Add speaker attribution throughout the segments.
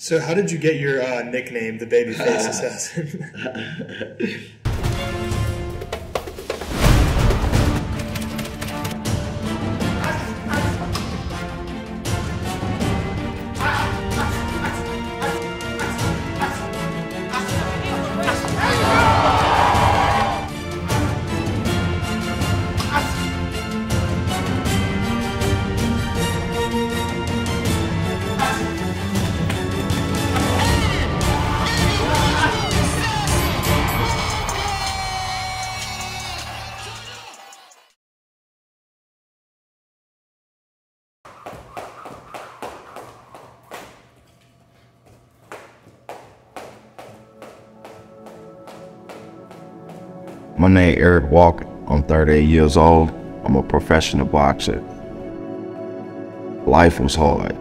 Speaker 1: So how did you get your nickname, the BabyFace Assassin?
Speaker 2: My name is Eric Walker. I'm 38 years old. I'm a professional boxer. Life was hard.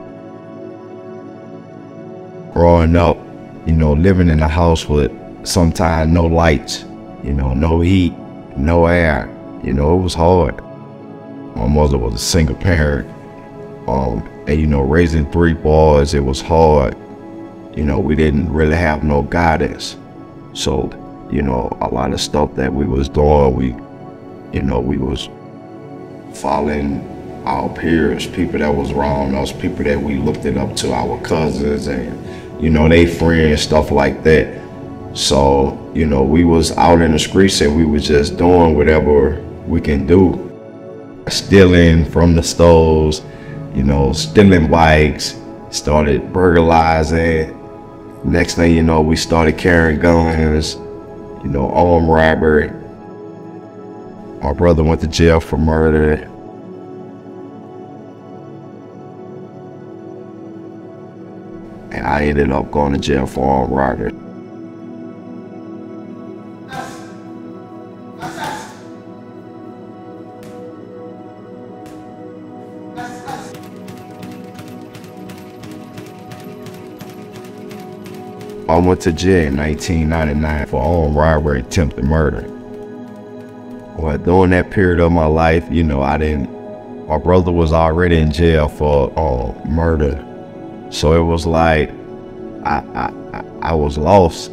Speaker 2: Growing up, living in a house with sometimes no lights, no heat, no air, it was hard. My mother was a single parent, and raising 3 boys, it was hard. We didn't really have no guidance. So, a lot of stuff that we was doing, we was following our peers, people that was around us, people that we looked it up to, our cousins and, they friends, stuff like that. So, we was out in the streets and we was just doing whatever we can do. Stealing from the stores, stealing bikes, started burglarizing. Next thing you know, we started carrying guns. Armed robbery. My brother went to jail for murder. And I ended up going to jail for armed robbery. I went to jail in 1999 for armed robbery, attempted murder. Well, during that period of my life, my brother was already in jail for murder. So it was like, I was lost.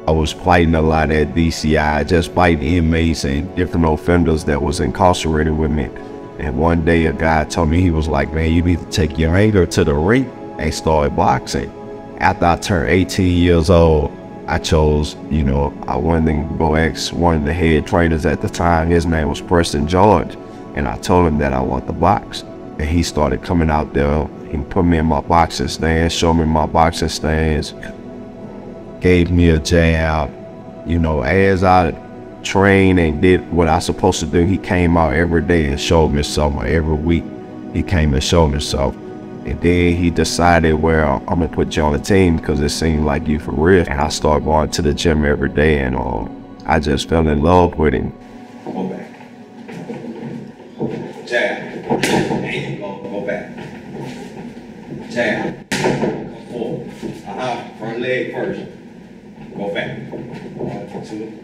Speaker 2: I was fighting a lot at DCI, just fighting inmates and different offenders that was incarcerated with me. And one day a guy told me, he was like, man, you need to take your anger to the ring and start boxing. After I turned 18 years old, I chose, I wanted to go ask one of the head trainers at the time. His name was Preston George. And I told him that I want to box. And he started coming out there. He put me in my boxing stance, showed me my boxing stance, gave me a jab. As I trained and did what I was supposed to do, he came out every day and showed me something. Every week he came and showed me something. And then he decided, well, I'm gonna put you on the team because it seemed like you for real. And I started going to the gym every day, and I just fell in love with him. Go back. Jab. Go back. Jab. Come forward. Front leg first. Go back. 1, 2.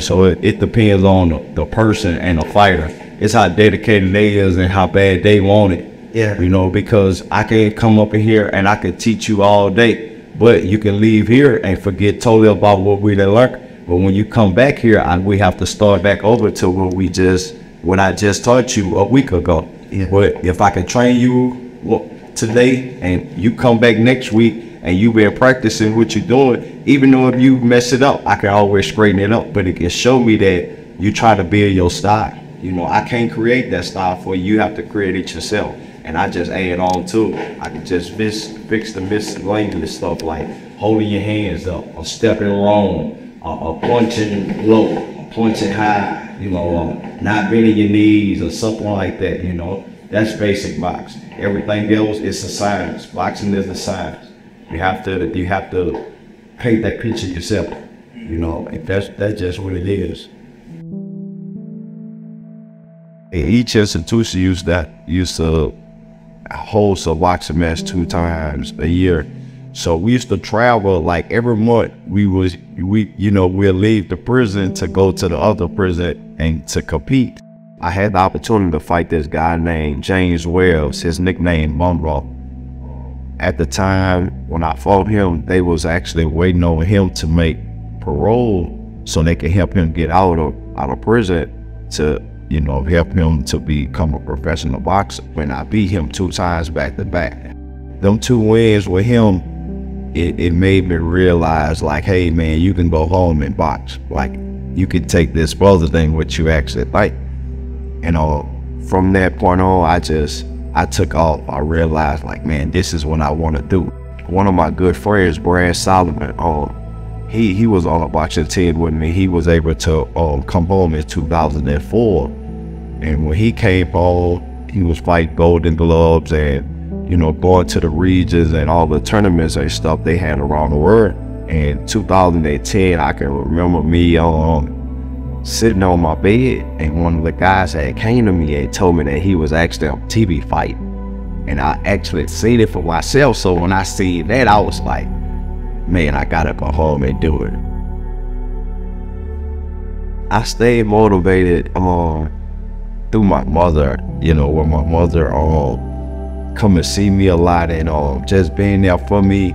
Speaker 2: So it depends on the person and the fighter. It's how dedicated they is and how bad they want it. Yeah. Because I can come up in here and I can teach you all day, but you can leave here and forget totally about what we done learned. But when you come back here, we have to start back over to what I just taught you a week ago. Yeah. But if I can train you today and you come back next week and you've been practicing what you're doing, even though if you mess it up, I can always straighten it up. But it can show me that you try to build your style. I can't create that style for you. You have to create it yourself. And I just add on to it. I can just fix the miscellaneous stuff like holding your hands up, or stepping wrong, or punching low, or punching high, not bending your knees or something like that. That's basic boxing. Everything else is a science. Boxing is a science. You have to paint that picture yourself. That's just what it is. Each institution used to host a boxing match 2 times a year. So we used to travel like every month. We'll leave the prison to go to the other prison and to compete. I had the opportunity to fight this guy named James Wells, his nickname Monroe. At the time when I fought him, they was actually waiting on him to make parole so they could help him get out of prison to, you know, help him to become a professional boxer. When I beat him 2 times back to back, them 2 wins with him, it made me realize, like, hey man, you can go home and box. Like, you can take this brother thing what you actually like. And from that point on, I took off. I realized, like, man, this is what I want to do. One of my good friends, Brad Solomon, he was on a boxing team with me. He was able to come home in 2004. And when he came home, he was fighting Golden Gloves and, you know, going to the regions and all the tournaments and stuff they had around the world. In 2010, I can remember me sitting on my bed, and one of the guys that came to me and told me that he was actually on TV fighting. And I actually seen it for myself. So when I seen that, I was like, man, I gotta go home and do it. I stayed motivated through my mother, you know, when my mother come and see me a lot and just being there for me.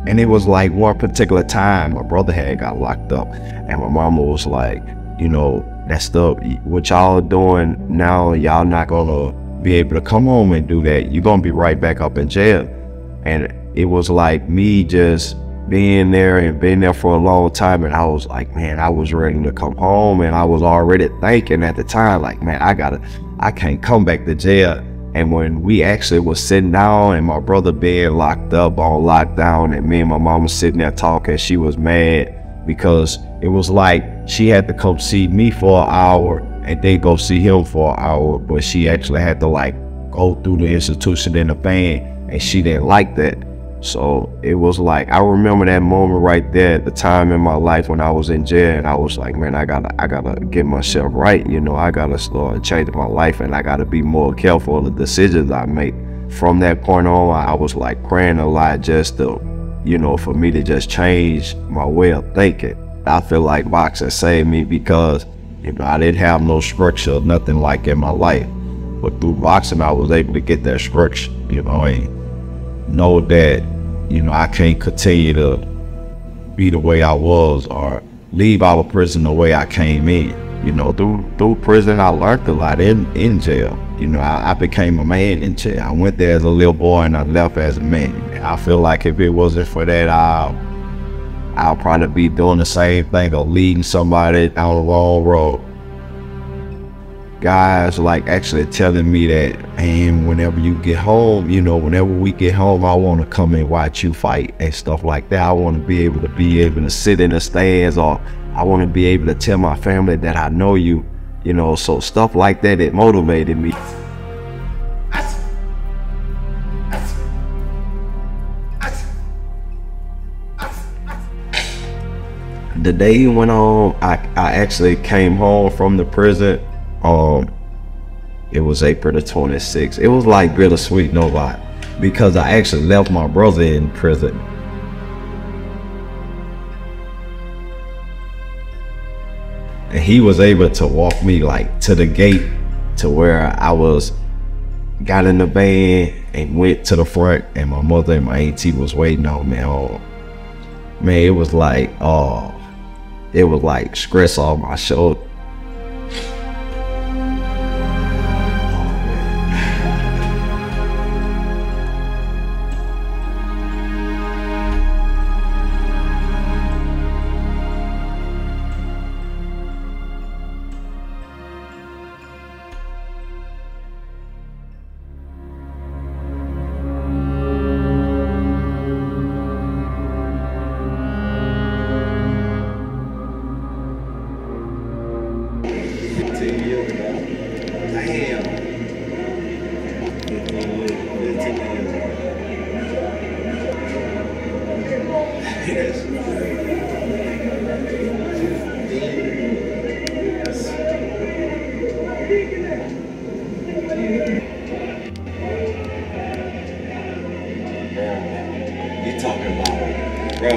Speaker 2: And it was like one particular time my brother had got locked up, and my mama was like, you know, that stuff, what y'all doing now, y'all not gonna be able to come home and do that. You're gonna be right back up in jail. And it was like me just being there and being there for a long time, and I was like, man, I was ready to come home, and I was already thinking at the time, like, man, I can't come back to jail. And when we actually was sitting down and my brother being locked up on lockdown, and me and my mom was sitting there talking, she was mad because it was like she had to come see me for an hour and they go see him for an hour, but she actually had to like go through the institution in the van, and she didn't like that. So it was like, I remember that moment right there at the time in my life when I was in jail, and I was like, man, I gotta get myself right, you know, I gotta start changing my life, and I gotta be more careful of the decisions I make. From that point on, I was like praying a lot just to, you know, for me to just change my way of thinking. I feel like boxing saved me because, you know, I didn't have no structure, nothing like in my life. But through boxing, I was able to get that structure, you know, and know that, you know, I can't continue to be the way I was or leave out of prison the way I came in. You know, through prison, I learned a lot in jail. You know, I became a man in jail. I went there as a little boy and I left as a man. And I feel like if it wasn't for that, I'll probably be doing the same thing or leading somebody down the wrong road. Guys like actually telling me that, man, whenever you get home, you know, whenever we get home, I want to come and watch you fight and stuff like that. I want to be able to sit in the stands, or I want to be able to tell my family that I know you, you know, so stuff like that, it motivated me. The day when I actually came home from the prison, it was April the 26th. It was like bittersweet, no lie, because I actually left my brother in prison. And he was able to walk me like to the gate to where I got in the van and went to the front, and my mother and my auntie was waiting on me. Man, it was like stress off my shoulder.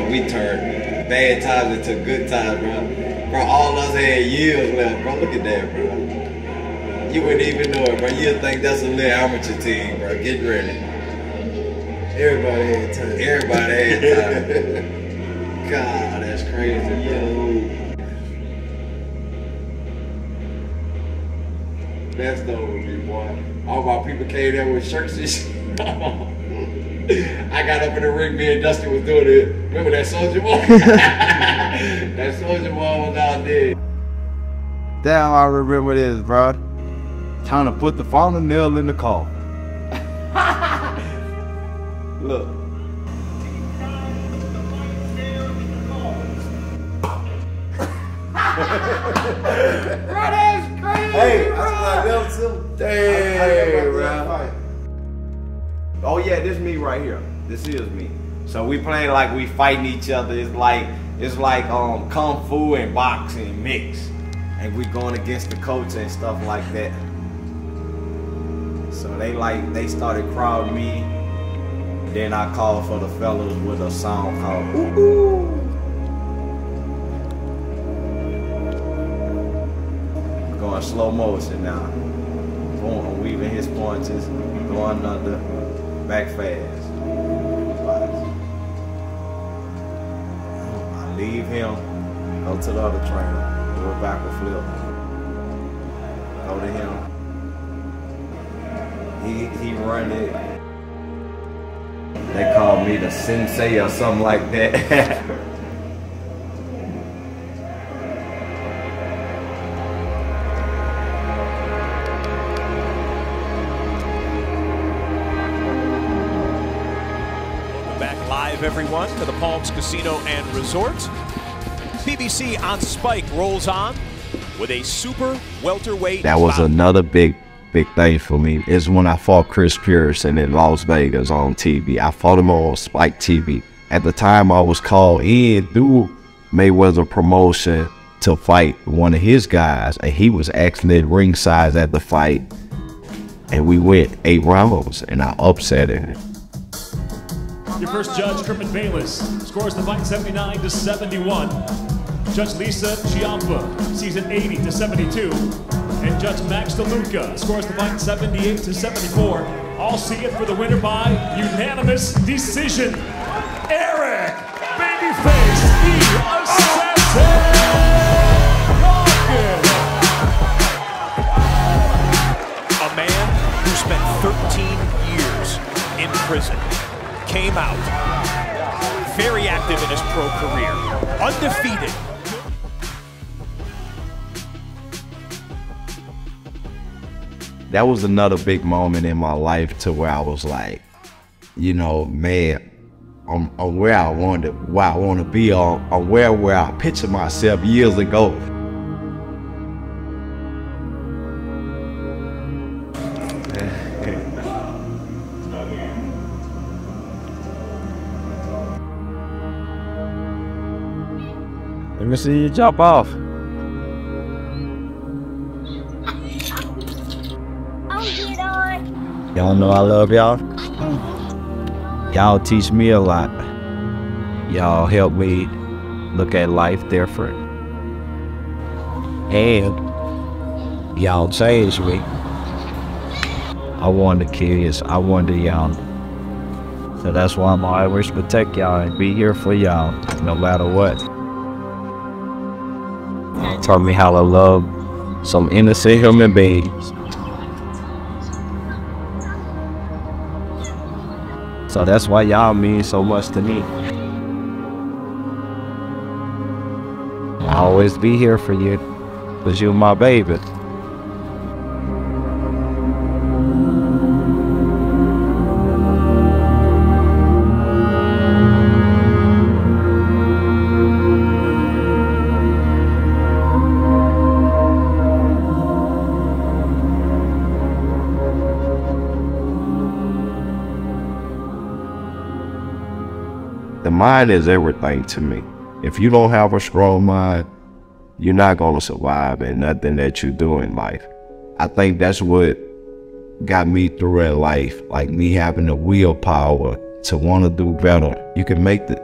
Speaker 2: We turned bad times into good times, bro. Bro, all us had years left, bro. Look at that, bro. You wouldn't even know it, bro. You'd think that's a little amateur team, bro. Get ready.
Speaker 1: Everybody had time.
Speaker 2: Everybody had time. God, that's crazy, yo. That's the OG, boy. All my people came there with shirts and shit. I got up in the ring, me and Dusty was doing it. Remember that Soldier Boy? That Soldier Boy was out there.
Speaker 3: Damn, I remember this, bro. Trying to put the final nail in the car. Look. Bro, that's crazy. Hey, that's what I love too. Damn, bro. Oh yeah, this is me right here. This is me. So we playing like we fighting each other. It's like kung fu and boxing mix, and we going against the coach and stuff like that. So they started crowding me. Then I called for the fellas with a song called Ooh Ooh. Going slow motion now. Boom, I'm weaving his punches, going under, back fast. I leave him, go to the other trainer, do a backward flip. Go to him. He run it. They call me the sensei or something like that.
Speaker 4: Everyone to the Palms Casino and Resort. BBC on Spike rolls on with a super welterweight.
Speaker 3: That was another big thing for me is when I fought Chris Pearson in Las Vegas on TV. I fought him on Spike TV. At the time I was called in through Mayweather promotion to fight one of his guys, and he was actually at ringside at the fight, and we went 8 rounds and I upset him.
Speaker 5: Your first judge, Crippen Bayless, scores the fight 79-71. Judge Lisa Chiampa sees it 80-72. And Judge Max DeLuca scores the fight 78-74. All see it for the winner by unanimous decision. Eric BabyFace E.
Speaker 4: A man who spent 13 years in prison came out very active in his pro career, undefeated.
Speaker 3: That was another big moment in my life to where I was like, you know, man, I'm where I want to be. I'm where I pictured myself years ago. Let me see you jump off. Y'all know I love y'all. Y'all teach me a lot. Y'all help me look at life different. And y'all changed me. I want the kids. I want the young. So that's why I'm always protect y'all and be here for y'all, no matter what. Taught me how to love some innocent human beings. So that's why y'all mean so much to me. I'll always be here for you, because you're my baby. The mind is everything to me. If you don't have a strong mind, you're not going to survive in nothing that you do in life. I think that's what got me through in life, like me having the willpower to want to do better. You can make the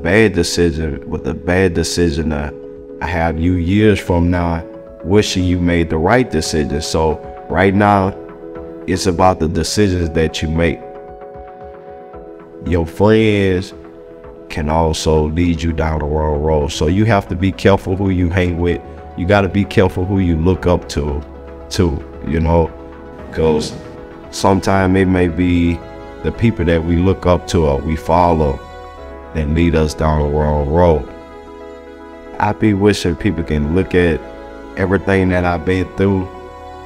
Speaker 3: bad decision, but the bad decision I have you years from now, wishing you made the right decision. So right now, it's about the decisions that you make. Your friends can also lead you down the wrong road. So you have to be careful who you hang with. You got to be careful who you look up to, you know, because sometimes it may be the people that we look up to or we follow that lead us down the wrong road. I be wishing people can look at everything that I've been through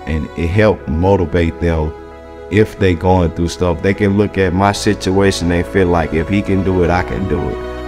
Speaker 3: and it help motivate them. If they going through stuff, they can look at my situation and feel like if he can do it, I can do it.